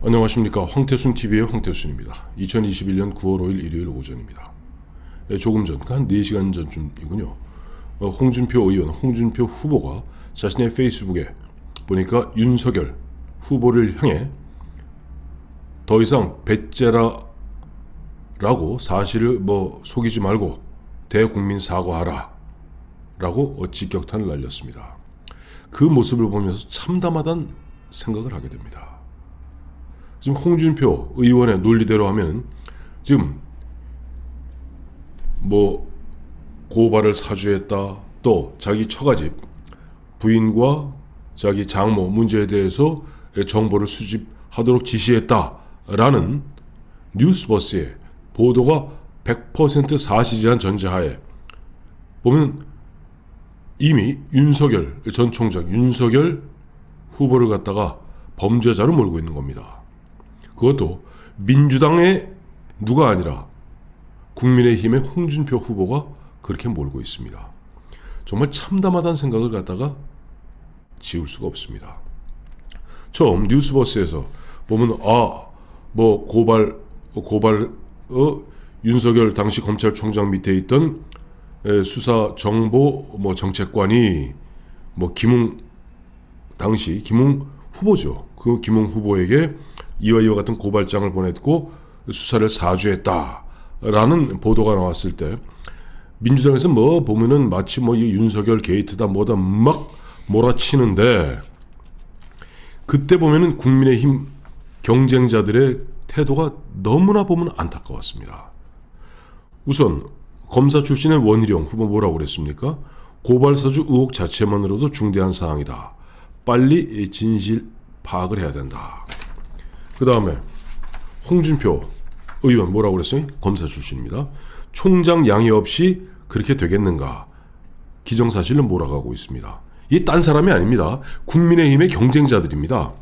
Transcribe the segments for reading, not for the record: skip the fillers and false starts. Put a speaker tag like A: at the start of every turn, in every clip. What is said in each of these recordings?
A: 안녕하십니까. 황태순TV의 황태순입니다. 2021년 9월 5일 일요일 오전입니다. 조금 전, 한 4시간 전쯤이군요. 홍준표 의원, 홍준표 후보가 자신의 페이스북에 보니까 윤석열 후보를 향해 더 이상 배째라라고 사실을 속이지 말고 대국민 사과하라 라고 직격탄을 날렸습니다. 그 모습을 보면서 참담하다는 생각을 하게 됩니다. 지금 홍준표 의원의 논리대로 하면 지금 고발을 사주했다, 또 자기 처가집 부인과 자기 장모 문제에 대해서 정보를 수집하도록 지시했다라는 뉴스버스의 보도가 100% 사실이란 전제하에 보면 이미 윤석열 전 총장, 윤석열 후보를 갖다가 범죄자로 몰고 있는 겁니다. 그것도 민주당의 누가 아니라 국민의힘의 홍준표 후보가 그렇게 몰고 있습니다. 정말 참담하다는 생각을 갖다가 지울 수가 없습니다. 처음 뉴스버스에서 보면 윤석열 당시 검찰총장 밑에 있던 수사 정보 정책관이 당시 김웅 후보죠. 그 김웅 후보에게 이와 같은 고발장을 보냈고 수사를 사주했다라는 보도가 나왔을 때 민주당에서 보면은 마치 이 윤석열 게이트다 뭐다 막 몰아치는데, 그때 보면은 국민의힘 경쟁자들의 태도가 너무나 보면 안타까웠습니다. 우선 검사 출신의 원희룡 후보 뭐라고 그랬습니까? 고발사주 의혹 자체만으로도 중대한 사항이다. 빨리 진실 파악을 해야 된다. 그 다음에 홍준표 의원 뭐라고 그랬어요? 검사 출신입니다. 총장 양해 없이 그렇게 되겠는가? 기정사실로 몰아가고 있습니다. 이 딴 사람이 아닙니다. 국민의힘의 경쟁자들입니다.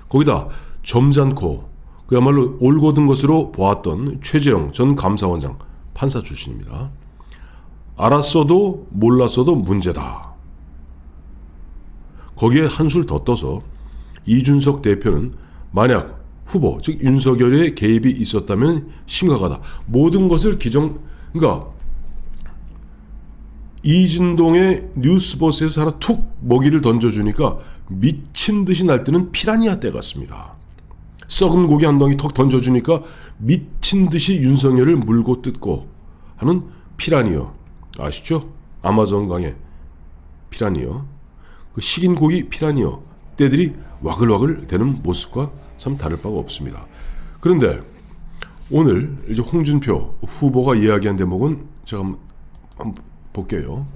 A: 거기다 점잖고 그야말로 올곧은 것으로 보았던 최재형 전 감사원장 판사 출신입니다. 알았어도 몰랐어도 문제다. 거기에 한술 더 떠서 이준석 대표는 만약 후보, 즉 윤석열의 개입이 있었다면 심각하다. 모든 것을 그러니까 이진동의 뉴스버스에서 하나 툭 먹이를 던져주니까 미친 듯이 날뛰는 피라니아 떼 같습니다. 썩은 고기 한 덩이 턱 던져주니까 미친 듯이 윤석열을 물고 뜯고 하는 피라니어 아시죠? 아마존강의 피라니어, 그 식인 고기 피라니어 떼들이 와글와글 되는 모습과 참 다를 바가 없습니다. 그런데 오늘 이제 홍준표 후보가 이야기한 대목은 제가 한번 볼게요.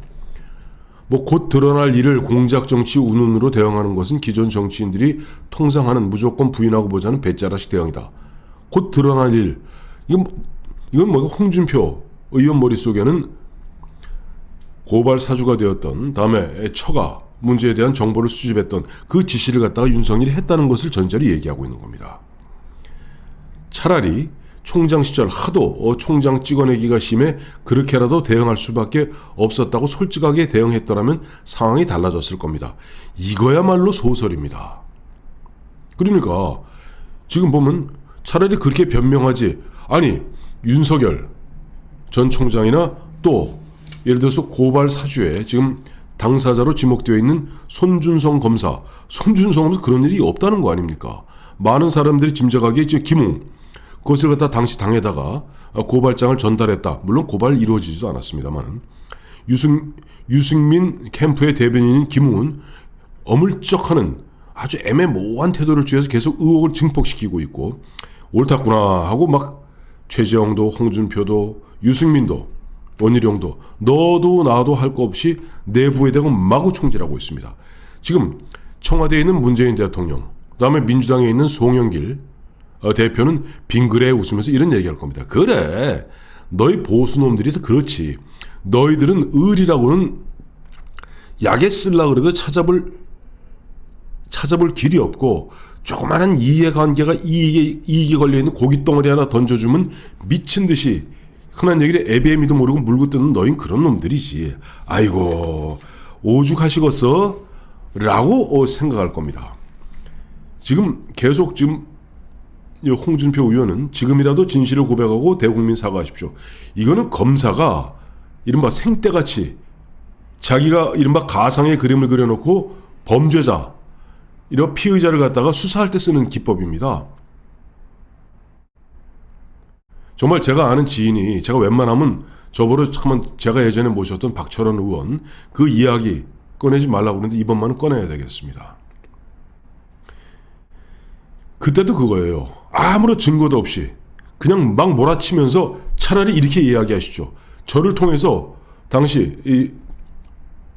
A: 곧 드러날 일을 공작 정치 운운으로 대응하는 것은 기존 정치인들이 통상 하는 무조건 부인하고 보자는 배짜라식 대응이다. 곧 드러날 일, 이건 홍준표 의원 머릿속에는 고발 사주가 되었던 다음에 처가 문제에 대한 정보를 수집했던 그 지시를 갖다가 윤석열이 했다는 것을 전제로 얘기하고 있는 겁니다. 차라리 총장 시절 하도 총장 찍어내기가 심해 그렇게라도 대응할 수밖에 없었다고 솔직하게 대응했더라면 상황이 달라졌을 겁니다. 이거야말로 소설입니다. 그러니까 지금 보면 차라리 그렇게 변명하지, 아니 윤석열 전 총장이나 또 예를 들어서 고발 사주에 지금 당사자로 지목되어 있는 손준성 검사, 손준성은 그런 일이 없다는 거 아닙니까? 많은 사람들이 짐작하기에 김웅 그것을 갖다 당시 당에다가 고발장을 전달했다. 물론 고발 이루어지지도 않았습니다만 유승민 캠프의 대변인인 김웅은 어물쩍하는 아주 애매모호한 태도를 취해서 계속 의혹을 증폭시키고 있고, 옳았구나 하고 막 최재형도 홍준표도 유승민도 원희룡도 너도 나도 할 거 없이 내부에 대고 마구 총질하고 있습니다. 지금 청와대에 있는 문재인 대통령, 그 다음에 민주당에 있는 송영길 대표는 빙그레 웃으면서 이런 얘기할 겁니다. 그래, 너희 보수놈들이 더 그렇지. 너희들은 을이라고는 약에 쓰려고 그래도 찾아볼 길이 없고, 조그마한 이해관계가 이익에 걸려있는 고깃덩어리 하나 던져주면 미친 듯이 흔한 얘기를 애비애미도 모르고 물고 뜯는 너흰 그런 놈들이지. 아이고 오죽하시겠어? 라고 생각할 겁니다. 지금 계속 홍준표 의원은 지금이라도 진실을 고백하고 대국민 사과하십시오. 이거는 검사가 이른바 생떼같이 자기가 이른바 가상의 그림을 그려놓고 범죄자, 이런 피의자를 갖다가 수사할 때 쓰는 기법입니다. 정말 제가 아는 지인이, 제가 웬만하면 저보러 제가 예전에 모셨던 박철원 의원 그 이야기 꺼내지 말라고 그러는데 이번만은 꺼내야 되겠습니다. 그때도 그거예요. 아무런 증거도 없이 그냥 막 몰아치면서 차라리 이렇게 이야기하시죠. 저를 통해서 당시 이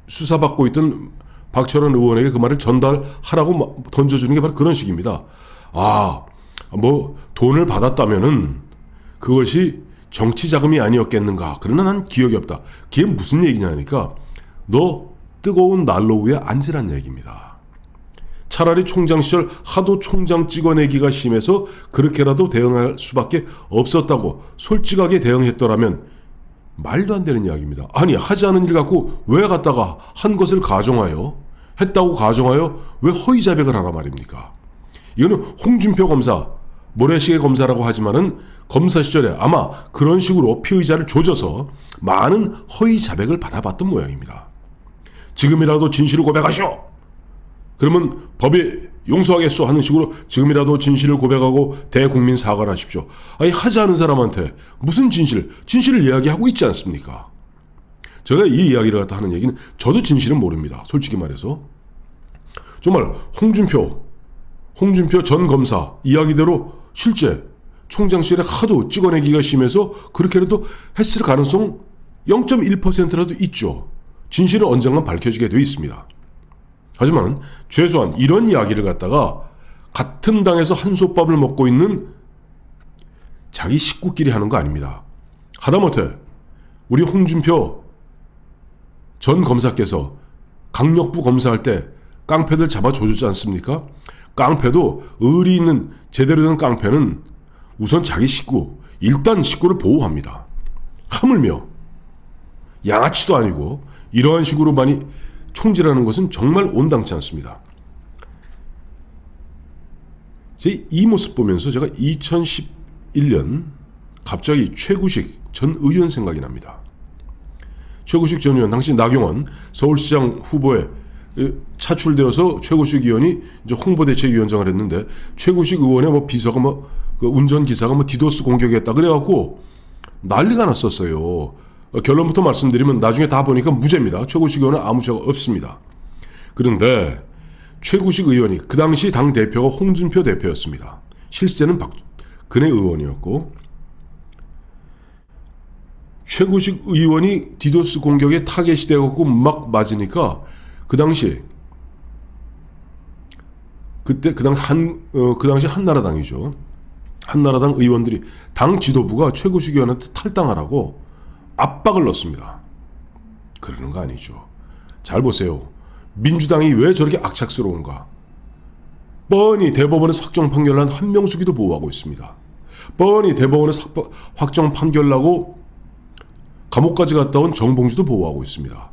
A: 수사받고 있던 박철원 의원에게 그 말을 전달하라고 던져주는 게 바로 그런 식입니다. 돈을 받았다면은 그것이 정치 자금이 아니었겠는가. 그러나 난 기억이 없다. 그게 무슨 얘기냐 하니까 너 뜨거운 난로 위에 앉으란 얘기입니다. 차라리 총장 시절 하도 총장 찍어내기가 심해서 그렇게라도 대응할 수밖에 없었다고 솔직하게 대응했더라면 말도 안 되는 이야기입니다. 아니, 하지 않은 일 갖고 왜 갖다가 한 것을 가정하여, 했다고 가정하여 왜 허위 자백을 하라 말입니까? 이거는 홍준표 검사, 모래시계 검사라고 하지만은 검사 시절에 아마 그런 식으로 피의자를 조져서 많은 허위 자백을 받아봤던 모양입니다. 지금이라도 진실을 고백하시오! 그러면 법이 용서하겠소 하는 식으로 지금이라도 진실을 고백하고 대국민 사과를 하십시오. 아니, 하지 않은 사람한테 무슨 진실을 이야기하고 있지 않습니까? 제가 이 이야기를 갖다 하는 얘기는 저도 진실은 모릅니다. 솔직히 말해서. 정말 홍준표 전 검사 이야기대로 실제 총장 시절에 하도 찍어내기가 심해서 그렇게라도 했을 가능성 0.1%라도 있죠. 진실은 언젠간 밝혀지게 돼 있습니다. 하지만 최소한 이런 이야기를 갖다가 같은 당에서 한솥밥을 먹고 있는 자기 식구끼리 하는 거 아닙니다. 하다못해 우리 홍준표 전 검사께서 강력부 검사할 때 깡패들 잡아줘주지 않습니까? 깡패도 의리 있는 제대로 된 깡패는 우선 자기 식구, 일단 식구를 보호합니다. 하물며 양아치도 아니고 이러한 식으로 많이 총질하는 것은 정말 온당치 않습니다. 이 모습 보면서 제가 2011년 갑자기 최구식 전 의원 생각이 납니다. 최구식 전 의원, 당시 나경원 서울시장 후보에 차출되어서 최구식 의원이 이제 홍보대책위원장을 했는데 최구식 의원의 비서가 그 운전기사가 디도스 공격했다 그래갖고 난리가 났었어요. 결론부터 말씀드리면 나중에 다 보니까 무죄입니다. 최구식 의원은 아무 죄가 없습니다. 그런데 최구식 의원이 그 당시 당 대표가 홍준표 대표였습니다. 실세는 박근혜 의원이었고 최구식 의원이 디도스 공격에 타겟이 되고 막 맞으니까 그 당시 한나라당이죠. 한나라당 의원들이 당 지도부가 최구식 의원한테 탈당하라고 압박을 넣습니다. 그러는 거 아니죠. 잘 보세요. 민주당이 왜 저렇게 악착스러운가? 뻔히 대법원에서 확정 판결난 한명숙이도 보호하고 있습니다. 뻔히 대법원에서 확정 판결 나고 감옥까지 갔다 온 정봉주도 보호하고 있습니다.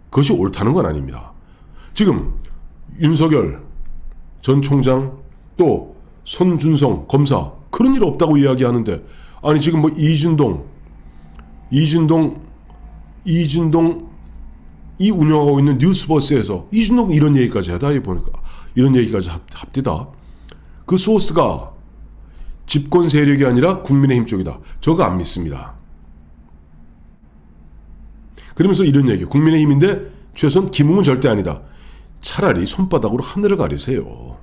A: 그것이 옳다는 건 아닙니다. 지금 윤석열 전 총장 또 손준성 검사 그런 일 없다고 이야기하는데 아니 지금 이준동이 운영하고 있는 뉴스버스에서 이준동 이런 얘기까지 하다 보니까 이런 얘기까지 합디다. 그 소스가 집권 세력이 아니라 국민의힘 쪽이다. 저거 안 믿습니다. 그러면서 이런 얘기, 국민의힘인데 최소한 김웅은 절대 아니다. 차라리 손바닥으로 하늘을 가리세요.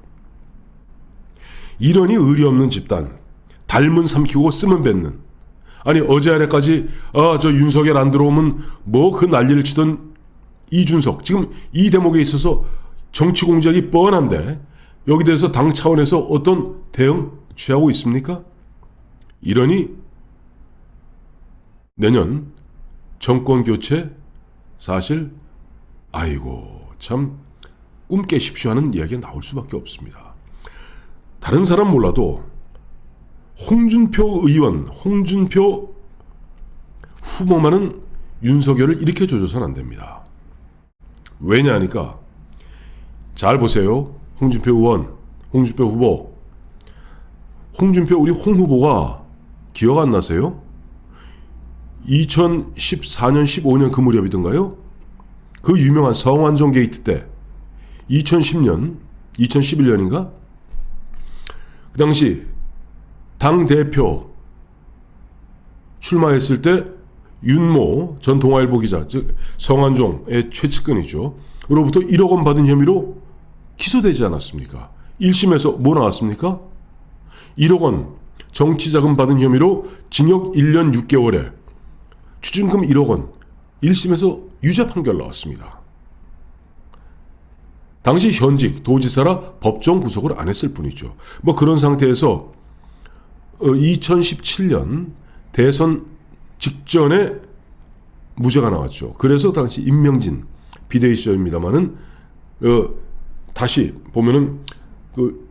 A: 이러니 의리 없는 집단, 닮은 삼키고 쓰면 뱉는. 아니 어제 아래까지 저 윤석열 안 들어오면 그 난리를 치던 이준석, 지금 이 대목에 있어서 정치 공작이 뻔한데 여기 대해서 당 차원에서 어떤 대응 취하고 있습니까? 이러니 내년 정권 교체 사실 아이고 참 꿈 깨십시오 하는 이야기가 나올 수밖에 없습니다. 다른 사람 몰라도 홍준표 의원, 홍준표 후보만은 윤석열을 이렇게 조져서는 안 됩니다. 왜냐 하니까 잘 보세요. 홍준표 의원, 홍준표 후보 홍준표 우리 홍 후보가 기억 안 나세요? 2014년 15년 그 무렵이던가요? 그 유명한 성완종 게이트 때 2010년 2011년인가? 그 당시 당대표 출마했을 때 윤모 전 동아일보 기자, 즉 성완종의 최측근이죠, 으로부터 1억 원 받은 혐의로 기소되지 않았습니까? 1심에서 뭐 나왔습니까? 1억 원 정치자금 받은 혐의로 징역 1년 6개월에 추징금 1억 원, 1심에서 유죄 판결 나왔습니다. 당시 현직 도지사라 법정 구속을 안 했을 뿐이죠. 뭐 그런 상태에서 2017년 대선 직전에 무죄가 나왔죠. 그래서 당시 임명진 비대위 시절입니다만은 다시 보면은 그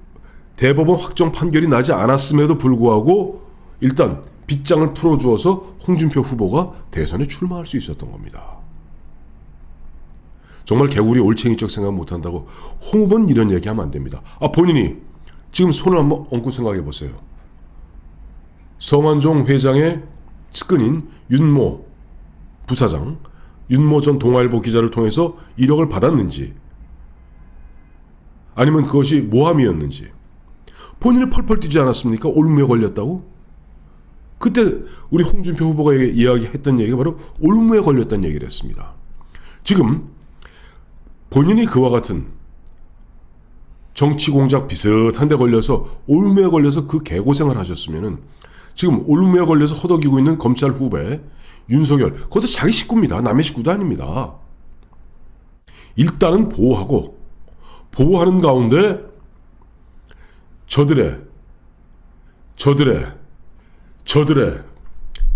A: 대법원 확정 판결이 나지 않았음에도 불구하고 일단 빗장을 풀어주어서 홍준표 후보가 대선에 출마할 수 있었던 겁니다. 정말 개구리 올챙이적 생각 못한다고 홍 후보는 이런 얘기하면 안 됩니다. 본인이 지금 손을 한번 얹고 생각해 보세요. 성완종 회장의 측근인 윤모 부사장, 윤모 전 동아일보 기자를 통해서 1억을 받았는지 아니면 그것이 모함이었는지 본인이 펄펄 뛰지 않았습니까? 올무에 걸렸다고? 그때 우리 홍준표 후보가 이야기했던 얘기가 바로 올무에 걸렸다는 얘기를 했습니다. 지금 본인이 그와 같은 정치 공작 비슷한 데 걸려서 올무에 걸려서 그 개고생을 하셨으면은 지금 올무에 걸려서 허덕이고 있는 검찰 후배 윤석열, 그것도 자기 식구입니다. 남의 식구도 아닙니다. 일단은 보호하는 가운데 저들의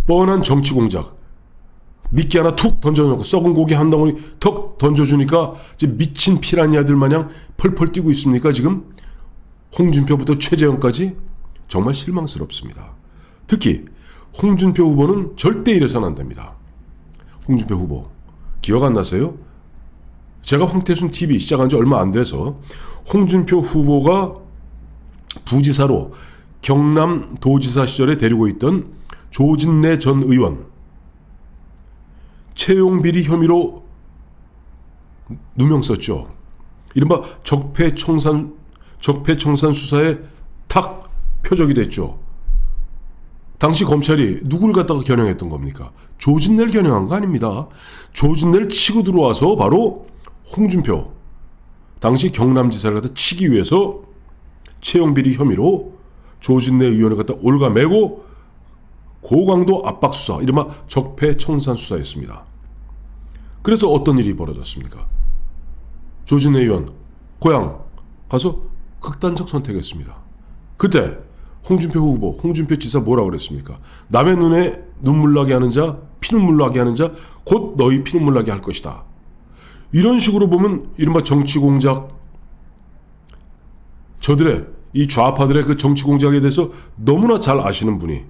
A: 뻔한 정치 공작 미끼 하나 툭 던져놓고 썩은 고기 한 덩어리 턱 던져주니까 이제 미친 피라니아들 마냥 펄펄 뛰고 있습니까? 지금 홍준표부터 최재형까지 정말 실망스럽습니다. 특히 홍준표 후보는 절대 이래서는 안 됩니다. 홍준표 후보 기억 안 나세요? 제가 황태순 TV 시작한 지 얼마 안 돼서 홍준표 후보가 부지사로 경남도지사 시절에 데리고 있던 조진래 전 의원 채용비리 혐의로 누명 썼죠. 이른바 적폐청산 수사에 탁 표적이 됐죠. 당시 검찰이 누굴 갖다가 겨냥했던 겁니까? 조진래를 겨냥한 거 아닙니다. 조진래를 치고 들어와서 바로 홍준표 당시 경남지사를 갖다 치기 위해서 채용비리 혐의로 조진래 의원을 갖다 올가매고 고강도 압박 수사, 이른바 적폐청산 수사였습니다. 그래서 어떤 일이 벌어졌습니까? 조진래 의원 고향 가서 극단적 선택했습니다. 그때 홍준표 후보, 홍준표 지사 뭐라고 그랬습니까? 남의 눈에 눈물 나게 하는 자, 피눈물 나게 하는 자, 곧 너희 피눈물 나게 할 것이다. 이런 식으로 보면 이른바 정치 공작, 저들의 이 좌파들의 그 정치 공작에 대해서 너무나 잘 아시는 분이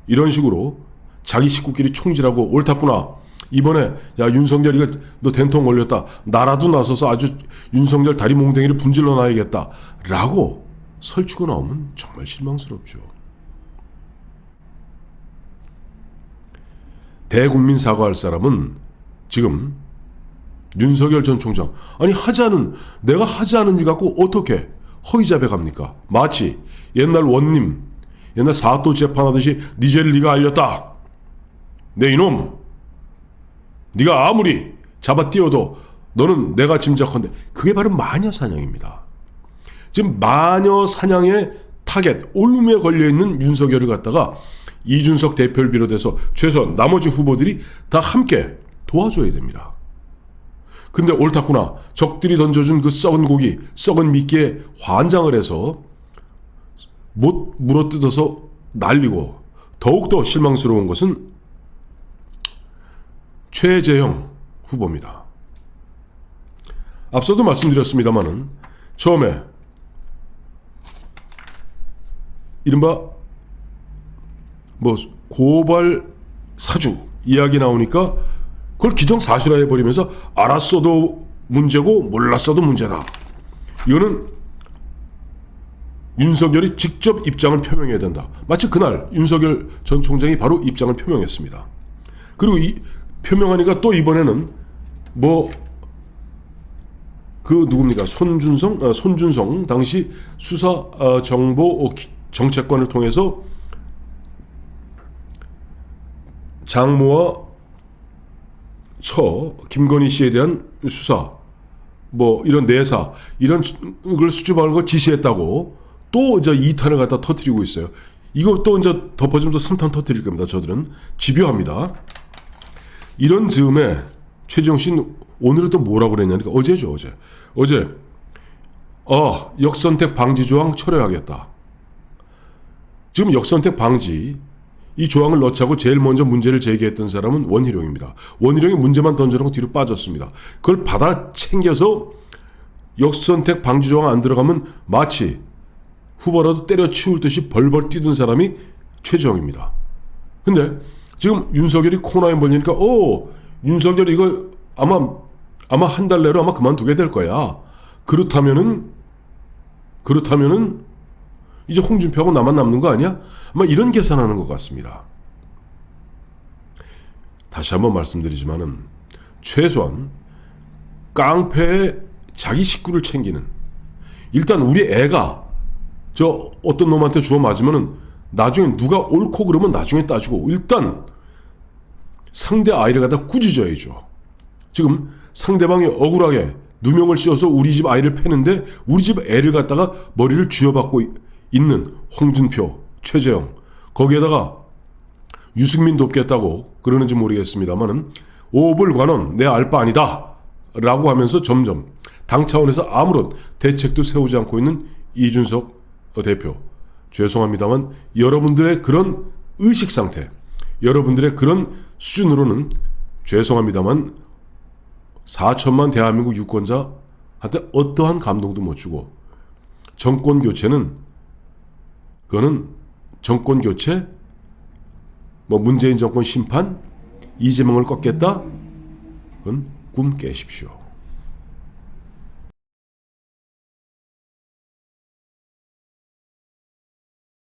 A: 이런 식으로 자기 식구끼리 총질하고 옳았구나. 이번에 야 윤석열이가 너 된통 걸렸다. 나라도 나서서 아주 윤석열 다리 몽댕이를 분질러 놔야겠다. 라고 설치고 나오면 정말 실망스럽죠. 대국민 사과할 사람은 지금 윤석열 전 총장, 아니 내가 하지 않은 일 갖고 어떻게 허위자백합니까? 마치 옛날 원님, 옛날 사또 재판하듯이 네 죄를 네가 알렸다. 내 이놈, 네가 아무리 잡아띄워도 너는 내가 짐작컨대. 그게 바로 마녀사냥입니다. 지금 마녀사냥의 타겟, 올무에 걸려있는 윤석열을 갖다가 이준석 대표를 비롯해서 최소한 나머지 후보들이 다 함께 도와줘야 됩니다. 근데 옳았구나. 적들이 던져준 그 썩은 고기, 썩은 미끼에 환장을 해서 못 물어뜯어서 날리고, 더욱더 실망스러운 것은 최재형 후보입니다. 앞서도 말씀드렸습니다마는 처음에 이른바 고발 사주 이야기 나오니까 그걸 기정사실화해 버리면서 알았어도 문제고 몰랐어도 문제다. 이거는 윤석열이 직접 입장을 표명해야 된다. 마치 그날 윤석열 전 총장이 바로 입장을 표명했습니다. 그리고 이 표명하니까 또 이번에는 누굽니까? 손준성 당시 수사 정보 정책관을 통해서 장모와 김건희 씨에 대한 수사, 이런 내사, 이런 걸 수집하는 걸 지시했다고 또 이제 2탄을 갖다 터뜨리고 있어요. 이거 또 이제 덮어주면서 3탄 터뜨릴 겁니다. 저들은 집요합니다. 이런 즈음에 최재형 씨는 오늘은 또 뭐라고 그랬냐니까 어제죠. 어제 역선택 방지 조항 철회하겠다. 지금 역선택 방지 이 조항을 넣자고 제일 먼저 문제를 제기했던 사람은 원희룡입니다. 원희룡이 문제만 던져놓고 뒤로 빠졌습니다. 그걸 받아 챙겨서 역선택 방지 조항 안 들어가면 마치 후보라도 때려치울 듯이 벌벌 뛰던 사람이 최재형입니다. 근데 지금 윤석열이 코너에 몰리니까 윤석열이 이거 아마 한 달 내로 아마 그만두게 될 거야. 그렇다면은 이제 홍준표하고 나만 남는 거 아니야? 아마 이런 계산하는 것 같습니다. 다시 한번 말씀드리지만은 최소한 깡패의 자기 식구를 챙기는, 일단 우리 애가 저 어떤 놈한테 주워 맞으면은 나중에 누가 옳고 그러면 나중에 따지고 일단 상대 아이를 갖다 꾸짖어야죠. 지금 상대방이 억울하게 누명을 씌워서 우리 집 아이를 패는데 우리 집 애를 갖다가 머리를 쥐어박고 있는 홍준표, 최재형, 거기에다가 유승민 돕겠다고 그러는지 모르겠습니다만은 오불관원 내 알 바 아니다 라고 하면서 점점 당 차원에서 아무런 대책도 세우지 않고 있는 이준석 대표, 죄송합니다만 여러분들의 그런 의식상태, 여러분들의 그런 수준으로는 죄송합니다만 4천만 대한민국 유권자한테 어떠한 감동도 못 주고, 정권교체는 그거는 정권교체, 문재인 정권 심판, 이재명을 꺾겠다, 그건 꿈 깨십시오.